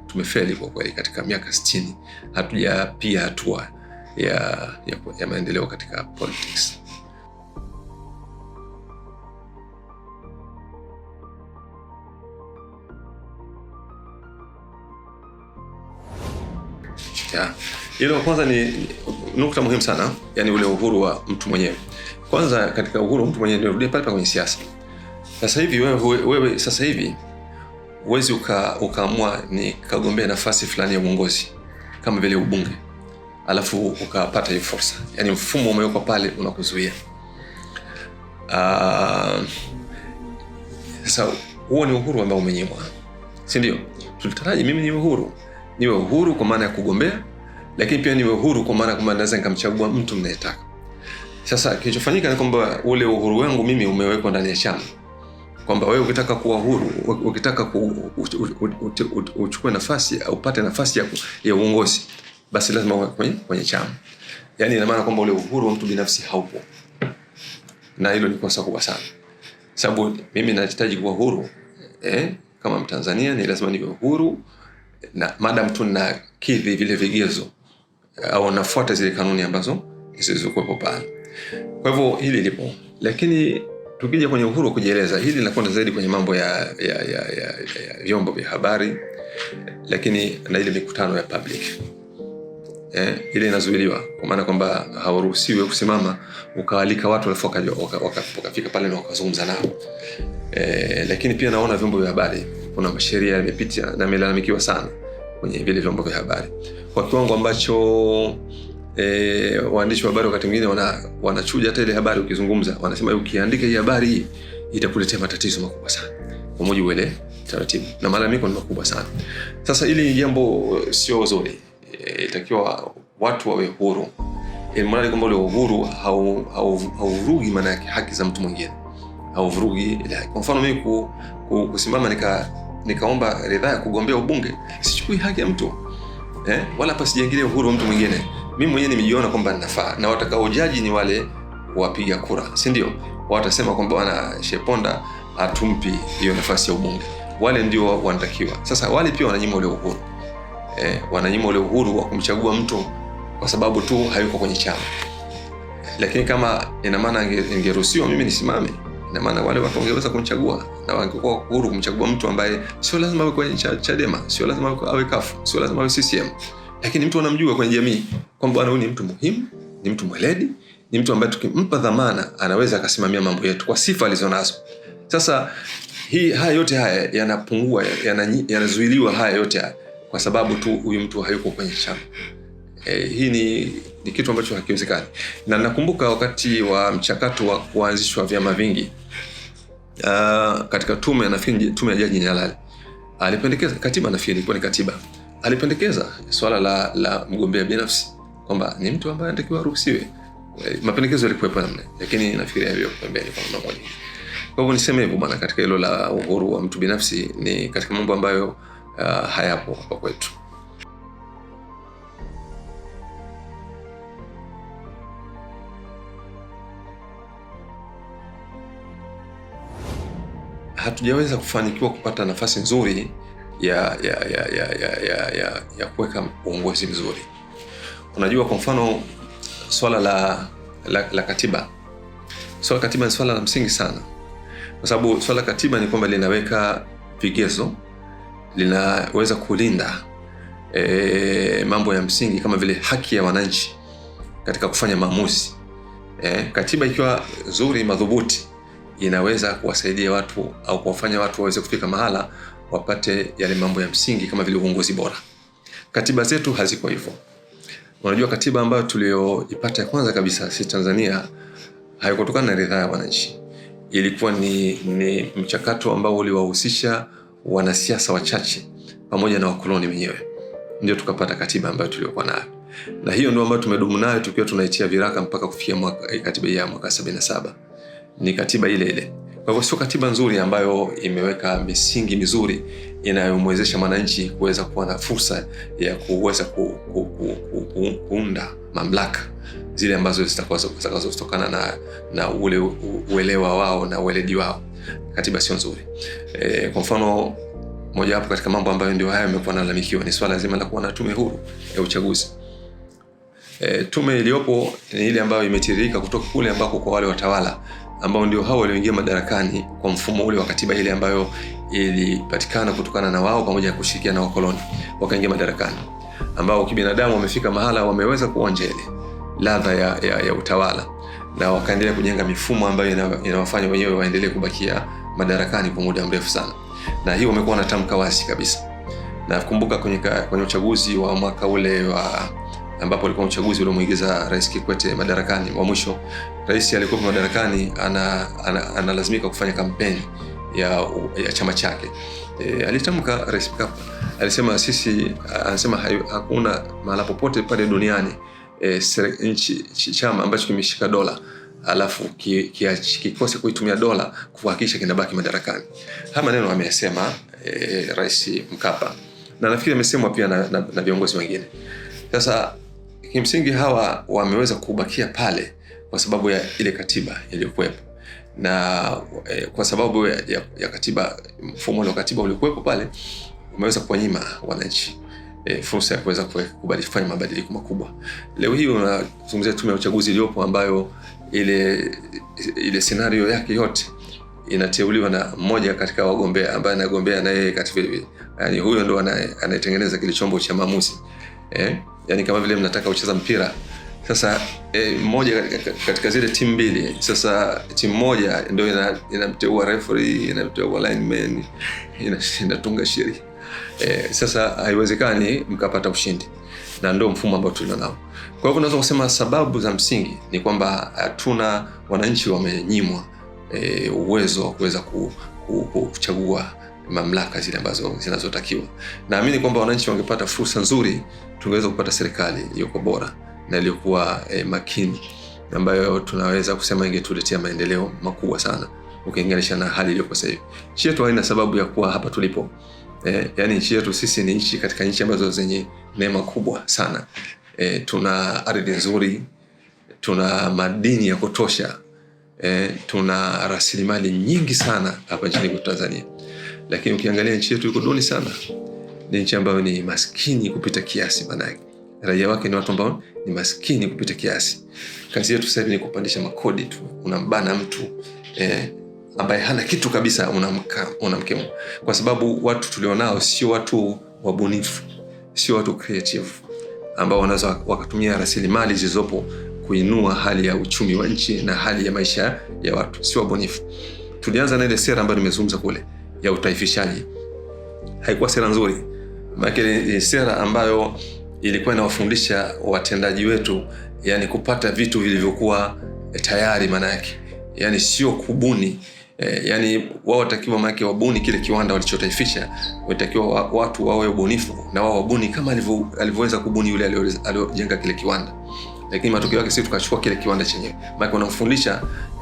tumefeli kwa kweli. Katika miaka 60 hatujapiga hatua ya maendeleo katika politics. Hilo kwanza ni nukta muhimu sana, yani ule uhuru wa mtu mwenyewe. Kwanza katika uhuru wa mtu mwenyewe ndio pale kwenye siasa. Sasa hivi wewe sasa hivi uwezi ukaamua ni kagombea nafasi fulani ya uongozi kama vile ubunge, alafu ukapata hiyo fursa. Yani mfumo umewekwa pale unakuzuia. Sasa huo ni uhuru ambao umenyimwa, si ndio? Tulitaraji mimi niwe uhuru kwa maana ya kugombea, lakini pia niwe uhuru kwa maana kwamba naweza nikamchagua mtu ninayetaka. Sasa kilichofanyika ni kwamba ule uhuru wangu mimi umewekwa ndani ya chama, kwamba wewe ukitaka kuwa huru, ukitaka uchukue nafasi au upate nafasi ya uongozi, basi lazima uwe kwenye chama. Yani ina maana kwamba ule uhuru wa mtu binafsi haupo, na hilo ni kosa kubwa sana. Sababu mimi nahitaji kuwa huru kama Mtanzania, ni lazima niwe huru na madam tu nakidhi vile vigezo au nafuata zile kanuni ambazo zilizokuwepo pale. Kwa hivyo hili lipo, lakini tukija kwenye uhuru wa kujieleza, hili linakwenda zaidi kwenye mambo ya vyombo vya habari, lakini na ile mikutano ya public ile inazuiliwa, kwa maana kwamba hauruhusiwi kusimama ukaalika watu alafu wakafika pale na wakazungumza nao. Lakini pia naona vyombo vya habari kuna sheria imepita na imelalamikiwa sana kwenye vile vyombo vya habari, kwa kiwango ambacho waandishi wa habari wakati mwingine wanachuja hata ile habari. Ukizungumza wanasema ukiandika hii habari hii itakuletea matatizo makubwa sana, kwa mujibu ile taratibu, na malalamiko ni makubwa sana. Sasa ili jambo sio zuri, itakiwa watu wawe huru. Maana kwamba ule uhuru hauvurugi maana yake haki za mtu mwingine, hauvurugi ile. Kwa mfano mimi kusimama nikaomba ridhaa ya kugombea ubunge, sichukui haki ya mtu wala hapa sijaingilia uhuru wa mtu mwingine. Mimi mwenyewe nimejiona kwamba ninafaa, na watakaojaji ni wale wapiga kura, si ndio? Watasema kwamba bwana Sheponda atumpi hiyo nafasi ya ubunge, wale ndio wanatakiwa. Sasa wale pia wananyima ule uhuru, wananyima ule uhuru wa kumchagua mtu kwa sababu tu hayuko kwenye chama. Lakini kama ina maana ingeruhusiwa mimi nisimame na maana wale watu wangeweza kumchagua na wangekuwa huru kumchagua mtu ambaye sio lazima awe kwenye Chadema, sio lazima awe CUF, sio lazima awe CCM, lakini mtu anamjua kwenye jamii kwamba bwana huyu ni mtu muhimu, ni mtu mweledi, ni mtu ambaye tukimpa dhamana anaweza akasimamia mambo yetu kwa sifa alizonazo. Sasa haya yote haya yanapungua, yanazuiliwa haya yote haya kwa sababu tu huyu mtu hayuko kwenye chama. Hii ni kitu ambacho hakiwezekani. Na nakumbuka wakati wa mchakato wa kuanzishwa vyama vingi katika tume ya Jaji Nyalali alipendekeza katiba, nafikiri ilikuwa ni katiba, alipendekeza swala la mgombea binafsi kwamba ni mtu ambaye anatakiwa aruhusiwe. Mapendekezo yalikuwepo namna, lakini nafikiri hayo pembeni kwa mambo mengi. Kwa hivyo niseme hivyo bwana, katika hilo la uhuru wa mtu binafsi ni katika mambo ambayo hayapo hapa kwetu. Hatujaweza kufanikiwa kupata nafasi nzuri ya kuweka uongozi mzuri. Unajua, kwa mfano swala la katiba. Swala katiba ni swala la msingi sana. Kwa sababu swala katiba ni kwamba linaweka vigezo, linaweza kulinda mambo ya msingi kama vile haki ya wananchi katika kufanya maamuzi. Katiba ikiwa nzuri, madhubuti, inaweza kuwasaidia watu au kuwafanya watu waweze kufika mahala wapate yale mambo ya msingi kama vile uongozi bora. Katiba zetu haziko hivyo. Unajua, katiba ambayo tulioipata kwanza kabisa si Tanzania haikutokana na ridhaa ya wananchi. Ilikuwa ni mchakato ambao uliwahusisha wanasiasa wachache pamoja na wakoloni wenyewe. Ndio tukapata katiba ambayo tuliokuwa nayo. Na hiyo ndio ambayo tumedumu nayo tukiwa tunaitia viraka mpaka kufikia katiba ya mwaka 77. Ni katiba ile ile. Kwa hivyo sio katiba nzuri ambayo imeweka misingi mizuri inayomwezesha mwananchi kuweza kuwa na fursa ya kuweza kuunda mamlaka zile ambazo zitakazotokana na ule uelewa wao na ueledi wao. Katiba sio nzuri. Kwa mfano moja hapo katika mambo ambayo ndio haya yamekuwa nalalamikiwa ni swala zima la kuwa na tume huru ya uchaguzi. Tume iliyopo ni ile ambayo imetiririka kutoka kule ambako kwa wale watawala ambao ndio hao walioingia madarakani kwa mfumo ule wa katiba ile ambayo ilipatikana kutokana na wao pamoja na kushirikiana na wakoloni, wakaingia madarakani, ambao kibinadamu wamefika mahala wameweza kuonja ile ladha ya utawala na wakaendelea kujenga mifumo ambayo inawafanya wenyewe waendelee kubakia madarakani kwa muda mrefu sana. Na hiyo wamekuwa na tamka wazi kabisa. Na kumbuka kwenye uchaguzi wa mwaka ule ambapo ulikuwa uchaguzi uliomuingiza Rais Kikwete madarakani wa mwisho, rais alikuwa madarakani analazimika kufanya kampeni ya chama chake. Alitamka Rais Mkapa, alisema anasema hakuna mahala popote pale duniani chama ambacho kimeshika dola alafu kikose kuitumia dola kuhakikisha kinabaki madarakani. Haya maneno ameyasema Rais Mkapa, na nafikiri amesemwa pia na viongozi wengine. Sasa kimsingi hawa wameweza kubakia pale kwa sababu ya ile katiba iliyokuwepo, na kwa sababu ya katiba, mfumo wa katiba uliokuwepo pale umeweza kuwanyima wananchi fursa ya kuweza kufanya mabadiliko makubwa. Leo hii unazungumzia tume ya uchaguzi iliyopo ambayo ile scenario yake yote inateuliwa na mmoja katika wagombea ambaye anagombea na yeye katika vile. Yani huyo ndo anayetengeneza kile chombo cha maamuzi. Yani kama vile mnataka kucheza mpira. Sasa mmoja katika zile timu mbili, sasa timu moja ndio inamteua referee, inamteua lineman, inatunga sheria. Sasa haiwezekani mkapata ushindi, na ndio mfumo ambao tunao. Kwa hivyo naweza kusema sababu za msingi ni kwamba hatuna, wananchi wamenyimwa uwezo wa kuweza kuchagua mamlaka zile ambazo zinazotakiwa. Naamini kwamba wananchi wangepata fursa nzuri, tungeweza kupata serikali iliyokuwa bora na iliyokuwa makini, ambayo tunaweza kusema ingetuletea maendeleo makubwa sana ukilinganisha na hali iliyopo sasa hivi. Nchi yetu haina sababu ya kuwa hapa tulipo. Yani nchi yetu sisi ni nchi katika nchi ambazo zenye neema kubwa sana. Tuna ardhi nzuri, tuna madini ya kutosha, tuna rasilimali nyingi sana hapa nchini Tanzania. Lakini ukiangalia nchi yetu iko duni sana. Ni nchi ambayo ni maskini kupita kiasi, manake raia wake ni watu ambao ni maskini kupita kiasi. Kazi yetu sasa ni kupandisha makodi tu. Unambana mtu ambaye hana kitu kabisa unamkemo, kwa sababu watu tulionao sio watu wabunifu, sio watu creative ambao wanaweza wakatumia rasilimali zilizopo kuinua hali ya uchumi wa nchi na hali ya maisha ya watu, sio wabunifu. Tulianza na ile sera ambayo nimezungumza kule ya utaifishaji. Haikuwa sera nzuri, maana ni sera ambayo ilikuwa inawafundisha watendaji wetu yani kupata vitu vilivyokuwa tayari, maana yake yani sio kubuni. Yani wao watakiwa maana wabuni kile kiwanda walichotaifisha, watakiwa watu wawe ubunifu na wao wabuni kama alivyoweza kubuni yule aliyojenga kile kiwanda. Lakini matokeo yake sisi tukachukua kile kiwanda chenyewe. Maana unamfundisha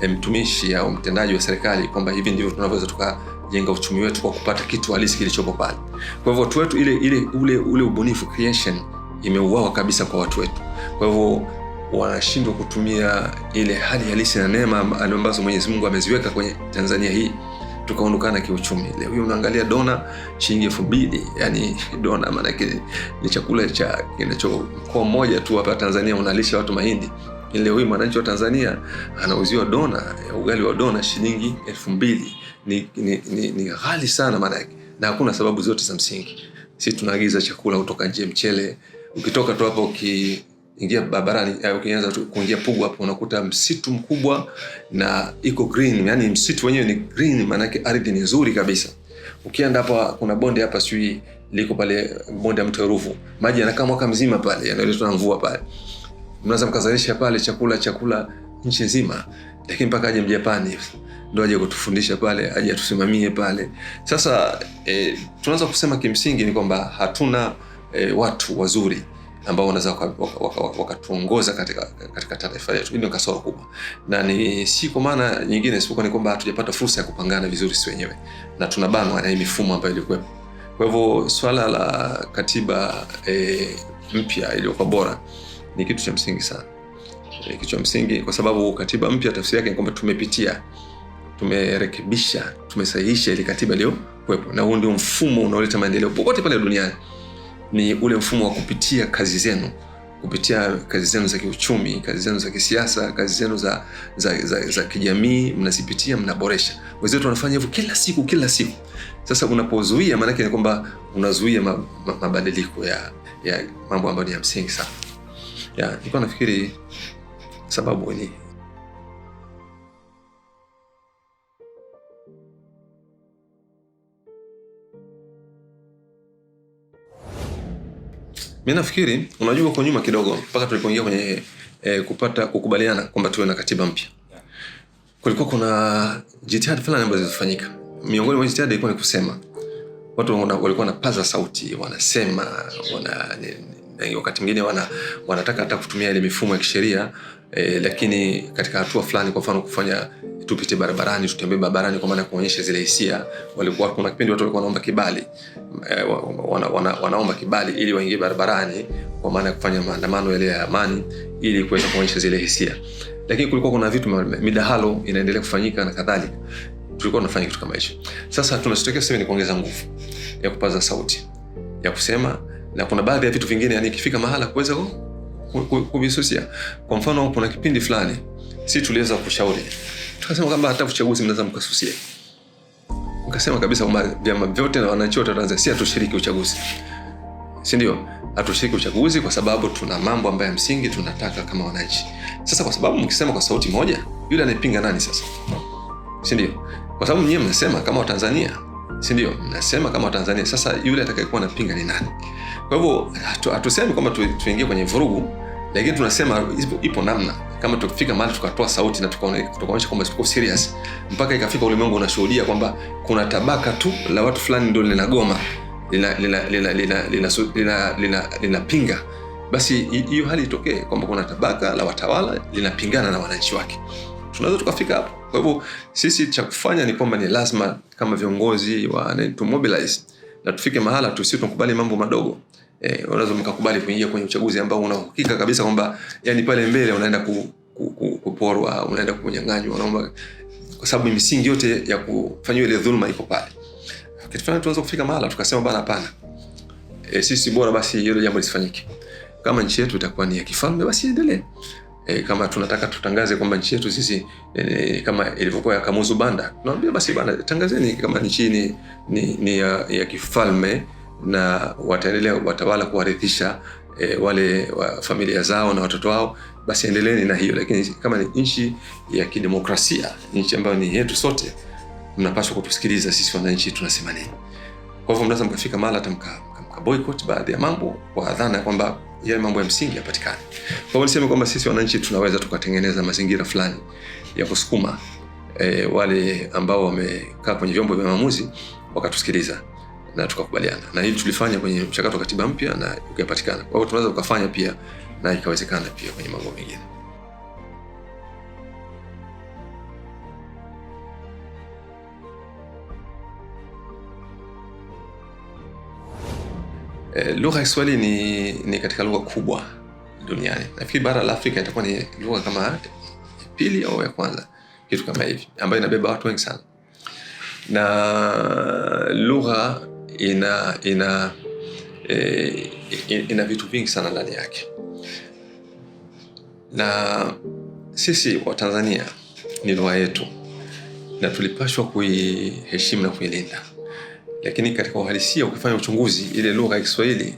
mtumishi au mtendaji wa serikali kwamba hivi ndivyo tunavyoweza tukajenga uchumi wetu kwa kupata kitu halisi kilichopo pale. Kwa hivyo watu wetu ule ubunifu, creation, imeuawa kabisa kwa watu wetu. Kwa hivyo wanashindwa kutumia ile hali halisi na neema ambazo Mwenyezi Mungu ameziweka kwenye Tanzania hii, tukaondokana kiuchumi. Leo hii unaangalia dona shilingi 2000, yani dona maana yake ni chakula cha kinachokuwa mmoja tu hapa Tanzania unalisha watu mahindi. Leo hii mwananchi wa Tanzania anauziwa dona, ugali wa dona shilingi 2000. Ni ghali sana maana yake, na hakuna sababu zote za msingi. Sisi tunaagiza chakula kutoka nje, mchele. Ukitoka tu hapo ingia barabarani au ukianza kuingia Pugu hapo unakuta msitu mkubwa na iko green, yani msitu wenyewe ni green, maana yake ardhi ni nzuri kabisa. Ukienda hapa kuna bonde hapa sui liko pale, bonde ya mto Ruvu, maji yanakaa mwaka mzima pale, yanaletwa na mvua pale. Mnaweza mkazalisha pale chakula nchi nzima, lakini mpaka aje Mjapani ndio aje kutufundisha pale, aje atusimamie pale. Sasa tunaweza kusema kimsingi ni kwamba hatuna watu wazuri ambao wanaweza wakatuongoza katika taifa letu. Hii ndio kasoro kubwa, na ni si kwa maana nyingine isipokuwa ni kwamba hatujapata fursa ya kupangana vizuri sisi wenyewe na tunabanwa na hii mifumo ambayo ilikuwepo. Kwa hivyo swala la katiba mpya iliyokuwa bora ni kitu cha msingi sana, kitu cha msingi, kwa sababu katiba mpya tafsiri yake ni kwamba tumepitia, tumerekebisha, tumesahihisha ile katiba iliyokuwepo, na huo ndio mfumo unaoleta maendeleo popote pale duniani. Ni ule mfumo wa kupitia kazi zenu za kiuchumi, kazi zenu za kisiasa, kazi zenu za kijamii, mnazipitia, mnaboresha. Wenzetu wanafanya hivyo kila siku. Sasa unapozuia, maana yake ni kwamba unazuia mabadiliko ya mambo ambayo ni ya msingi sana. Nilikuwa nafikiri sababu ni mimi nafikiri, unajua kwa nyuma kidogo mpaka tulipoingia kwenye kukubaliana kwamba tuwe na katiba mpya, kulikuwa kuna jitihada fulani ambazo zilifanyika. Miongoni mwa jitihada ilikuwa ni kusema, watu walikuwa wanapaza sauti, wanasema, wakati mwingine wanataka hata kutumia ile mifumo ya kisheria, lakini katika hatua fulani, kwa mfano kufanya tupite barabarani, tutembee barabarani kwa maana kuonyesha zile hisia. Walikuwa kuna kipindi watu walikuwa wanaomba kibali, wanaomba kibali ili waingie barabarani kwa maana ya kufanya maandamano yale ya amani ili kuweza kuonyesha zile hisia. Lakini kulikuwa kuna vitu, midahalo inaendelea kufanyika na kadhalika. Tulikuwa tunafanya kitu kama hicho. Sasa tunachotaka sasa ni kuongeza nguvu ya kupaza sauti, ya kusema, na kuna baadhi ya vitu vingine yani ikifika mahala kuweza kuvisusia. Kwa mfano kuna kipindi fulani sisi tuliweza kushauri, tukasema kwamba hata uchaguzi mnaweza mkasusia. Ukasema kabisa kwamba vyama vyote na wananchi wote wa Tanzania si hatushiriki uchaguzi. Si ndio? Hatushiriki uchaguzi kwa sababu tuna mambo ambayo ya msingi tunataka kama wananchi. Sasa kwa sababu mkisema kwa sauti moja, yule anayepinga nani sasa? Si ndio? Kwa sababu nyinyi mnasema kama Watanzania, si ndio? Mnasema kama Watanzania. Sasa yule atakayekuwa anapinga ni nani? Kwa hivyo hatusemi kwamba tuingie kwenye vurugu, lakini tunasema ipo namna. Kama tukifika mahali tukatoa sauti na tukaonyesha kwamba tuko serious, mpaka ikafika ulimwengu unashuhudia kwamba kuna tabaka tu la watu fulani ndio linagoma, linapinga, basi hiyo hali itokee kwamba kuna tabaka la watawala linapingana na wananchi wake. Tunaweza tukafika hapo. Kwa hivyo sisi cha kufanya ni kwamba ni lazima kama viongozi to mobilize na tufike mahala tukubali mambo madogo. Unaweza mkakubali kuingia kwenye uchaguzi ambao unahakika kabisa kwamba yani pale mbele unaenda kuporwa, unaenda kunyang'anywa, unaomba, kwa sababu misingi yote ya kufanywa ile dhulma iko pale. Kitu fulani tunaweza kufika mahala tukasema bana hapana, sisi bora basi hilo jambo lisifanyike. Kama nchi yetu itakuwa ni ya kifalme basi endelee. Kama tunataka tutangaze kwamba nchi yetu sisi kama ilivyokuwa ya Kamuzu Banda, tunaambia basi bana, tangazeni kama nchi ni ya kifalme na wataendelea watawala kuwarithisha wale wa familia zao na watoto wao, basi endeleeni na hiyo. Lakini kama ni nchi ya kidemokrasia, nchi ambayo ni yetu sote, mnapaswa kutusikiliza sisi wananchi tunasema nini. Kwa hivyo mnaweza mkafika mahali hata mka boycott baadhi ya mambo kwa dhana kwamba yale mambo ya msingi yapatikane. Kwa hivyo niseme kwamba sisi wananchi tunaweza tukatengeneza mazingira fulani ya kusukuma wale ambao wamekaa kwenye vyombo vya maamuzi wakatusikiliza na tukakubaliana. Na hili tulifanya kwenye mchakato wa katiba mpya na ukapatikana. Kwa hivyo tunaweza tukafanya pia na ikawezekana pia kwenye mambo mengine. Lugha ya Kiswahili ni katika lugha kubwa duniani. Nafikiri bara la Afrika itakuwa ni lugha kama ya pili au ya kwanza, kitu kama hivi, ambayo inabeba watu wengi sana. Na lugha ina vitu vingi sana ndani yake. Na sisi wa Tanzania ni lugha yetu na tulipaswa kuiheshimu na kuilinda. Lakini katika uhalisia ukifanya uchunguzi, ile lugha ya Kiswahili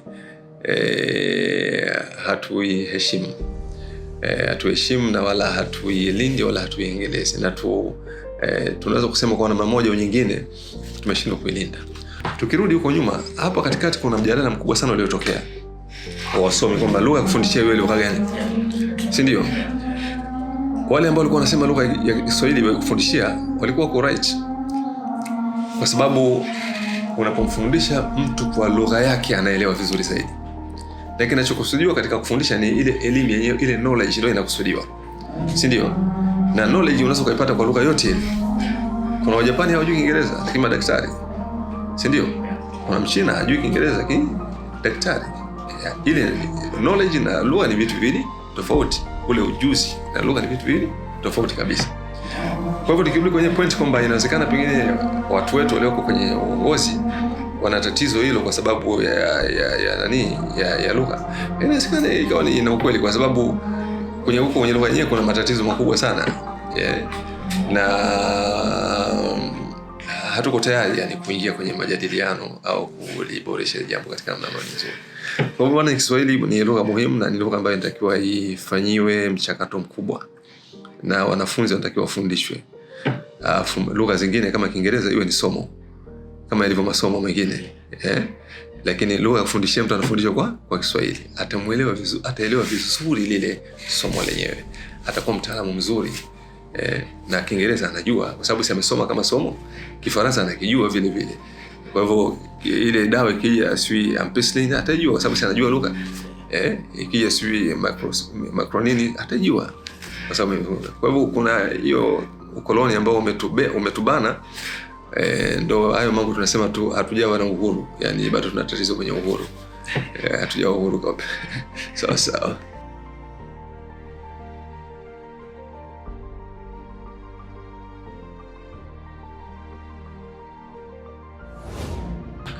hatuiheshimu. Hatuiheshimu na wala hatuilindi wala hatuiendelezi. Na tunaweza kusema kwa namna moja au nyingine tumeshindwa kuilinda. Tukirudi huko nyuma, hapa katikati kuna mjadala mkubwa sana uliotokea kwa wasomi kwamba lugha ya kufundishia iwe lugha gani. Si ndio? Wale ambao walikuwa wanasema lugha ya Kiswahili iwe kufundishia walikuwa wako right. Kwa sababu unapomfundisha mtu kwa lugha yake anaelewa vizuri zaidi. Lakini kinachokusudiwa katika kufundisha ni ile elimu yenyewe, ile knowledge ndio inakusudiwa. Si ndio? Na knowledge unaweza kuipata kwa lugha yote ile. Kuna Wajapani hawajui Kiingereza lakini madaktari. Si ndio? Kuna Mchina hajui Kiingereza lakini daktari. Ile knowledge na lugha ni vitu viwili tofauti. Ule ujuzi na lugha ni vitu viwili tofauti kabisa. Kwa hivyo tukirudi kwenye point kwamba inawezekana pengine watu wetu walioko kwenye uongozi wana tatizo hilo kwa sababu ya lugha. Inawezekana ikawa ina ukweli kwa sababu kwenye lugha yenyewe kuna matatizo makubwa sana. Na hatuko tayari yani kuingia kwenye majadiliano au kuliboresha jambo katika namna nzuri. Kwa hivyo Kiswahili ni lugha muhimu na ni lugha ambayo inatakiwa ifanyiwe mchakato mkubwa. Na wanafunzi wanatakiwa wafundishwe. Lugha zingine kama Kiingereza iwe ni somo kama ilivyo masomo mengine. Lakini lugha ya kufundishia mtu anafundishwa kwa Kiswahili, atamuelewa vizuri, ataelewa vizuri lile somo lenyewe, atakuwa mtaalamu mzuri. Na Kiingereza anajua kwa sababu si amesoma kama somo, Kifaransa anakijua vile vile. Kwa hivyo ile dawa ikija sui ampicillin atajua kwa sababu si anajua lugha. Ikija sui macronini atajua. Kwa hivyo kuna hiyo ukoloni ambao umetubana. Ndo hayo mambo tunasema tu hatujawa na uhuru, yani bado tuna tatizo kwenye uhuru. Hatujawa uhuru kabisa. Sawa.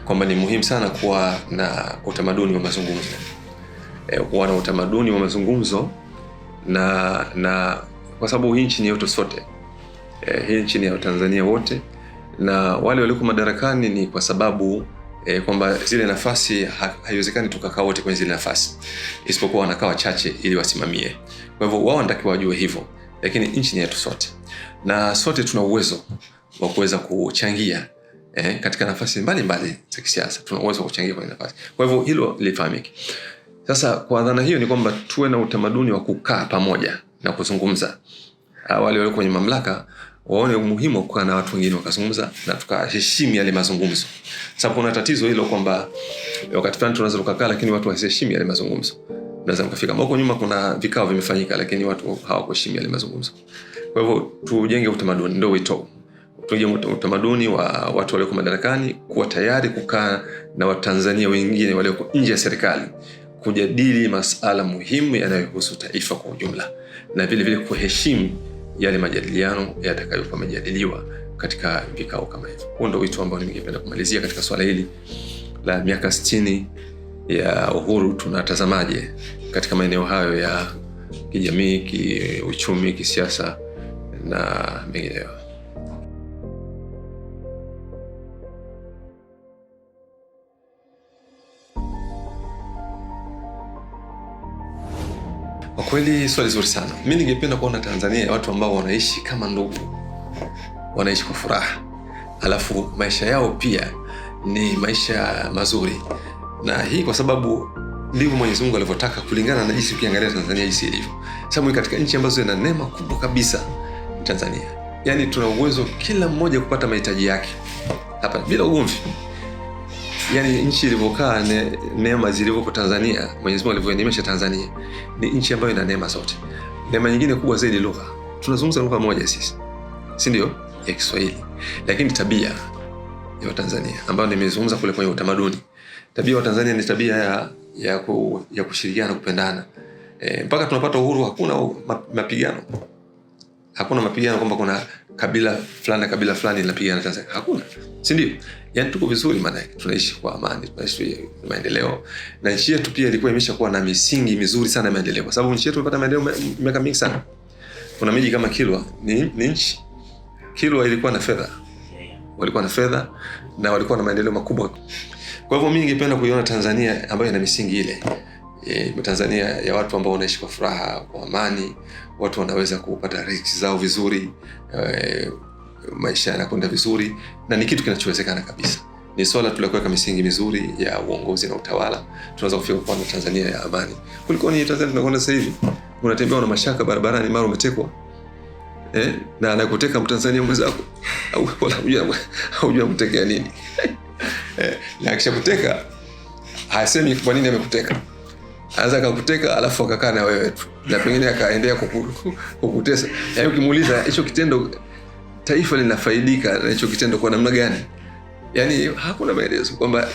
Kwamba ni muhimu sana kuwa na utamaduni wa mazungumzo. Kuwa na utamaduni wa mazungumzo na kwa sababu hii nchi ni yetu sote. Hii nchi ni ya Tanzania wote, na wale walioko madarakani ni kwa sababu kwamba zile nafasi haiwezekani tukakaa wote kwenye zile nafasi, isipokuwa wanakaa wachache ili wasimamie. Kwa hivyo wao wanatakiwa wajue hivyo, lakini nchi ni yetu sote na sote tuna uwezo wa kuweza kuchangia katika nafasi mbalimbali za kisiasa. Tuna uwezo wa kuchangia kwenye nafasi, kwa hivyo hilo lifahamike. Sasa kwa dhana hiyo ni kwamba tuwe na utamaduni wa kukaa pamoja na kuzungumza. Wale walio kwenye mamlaka waone umuhimu wa kukaa na watu wengine wakazungumza na tukaheshimu yale mazungumzo. Sababu kuna tatizo hilo kwamba wakati fulani tunaweza kukaa lakini watu wasiheshimu yale mazungumzo. Naweza mkafika huko nyuma kuna vikao vimefanyika lakini watu hawakuheshimu yale mazungumzo. Kwa hivyo tujenge utamaduni, ndio wito. Tujenge utamaduni wa watu walioko madarakani kuwa tayari kukaa na Watanzania wengine walioko nje ya serikali kujadili masuala muhimu yanayohusu taifa kwa ujumla, na vile vile kuheshimu yale majadiliano yatakayokuwa yamejadiliwa katika vikao kama hivyo. Huo ndio wito ambao ningependa kumalizia katika swala hili la miaka 60 ya uhuru. Tunatazamaje katika maeneo hayo ya kijamii, kiuchumi, kisiasa na mengineyo. Kwa kweli swali zuri sana. Mimi ningependa kuona Tanzania watu ambao wanaishi kama ndugu, wanaishi kwa furaha, alafu maisha yao pia ni maisha mazuri. Na hii kwa sababu ndivyo Mwenyezi Mungu alivyotaka, kulingana na jinsi ukiangalia Tanzania jinsi ilivyo. Sababu katika nchi ambazo ina neema kubwa kabisa Tanzania. Yaani tuna uwezo kila mmoja kupata mahitaji yake hapa bila ugomvi. Yaani nchi ilivyokaa, neema zilivyopo Tanzania, Mwenyezi Mungu alivyoneemesha Tanzania, ni nchi ambayo ina neema zote. Neema nyingine kubwa zaidi lugha. Tunazungumza lugha moja sisi, si ndio? Ya Kiswahili. Lakini tabia ya Tanzania ambayo nimezungumza kule kwenye utamaduni, tabia ya Tanzania ni tabia ya kushirikiana, kupendana. Mpaka tunapata uhuru hakuna mapigano. Hakuna mapigano kwamba kuna kabila fulani linapigana Tanzania. Hakuna. Si ndio? Yaani tuko vizuri, maana tunaishi kwa amani, tunaishi maendeleo. Na nchi yetu pia ilikuwa imeshakuwa na misingi mizuri sana ya maendeleo. Kwa sababu nchi yetu imepata maendeleo miaka mingi sana. Kuna miji kama Kilwa, ni nchi. Kilwa ilikuwa na fedha. Walikuwa na fedha na walikuwa na maendeleo makubwa. Kwa hivyo mimi ningependa kuiona Tanzania ambayo ina misingi ile. Tanzania ya watu ambao wanaishi kwa furaha, kwa amani, watu wanaweza kupata riziki zao vizuri, maisha yanakwenda vizuri, na ni kitu kinachowezekana kabisa. Ni swala tu la kuweka misingi mizuri ya uongozi na utawala, tunaweza kufika kwa Tanzania ya amani. Kuliko ni Tanzania tunakwenda sasa hivi, unatembea na mashaka barabarani, mara umetekwa. Na anakuteka Mtanzania mwenzako, au wala hujua kutekea nini. Na akishakuteka hasemi kwa nini amekuteka. Anza akakuteka alafu akakaa na wewe tu. Na pengine akaendelea kukutesa. Yaani ukimuuliza hicho kitendo taifa linafaidika na hicho kitendo kwa namna gani? Yaani hakuna maelezo kwamba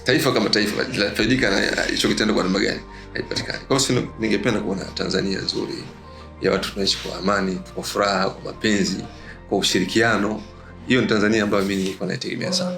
taifa kama taifa linafaidika na hicho kitendo kwa namna gani. Haipatikani. Kwa hiyo ningependa kuona Tanzania nzuri ya watu tunaishi kwa amani, kwa furaha, kwa mapenzi, kwa ushirikiano. Hiyo ni Tanzania ambayo mimi nilikuwa naitegemea sana.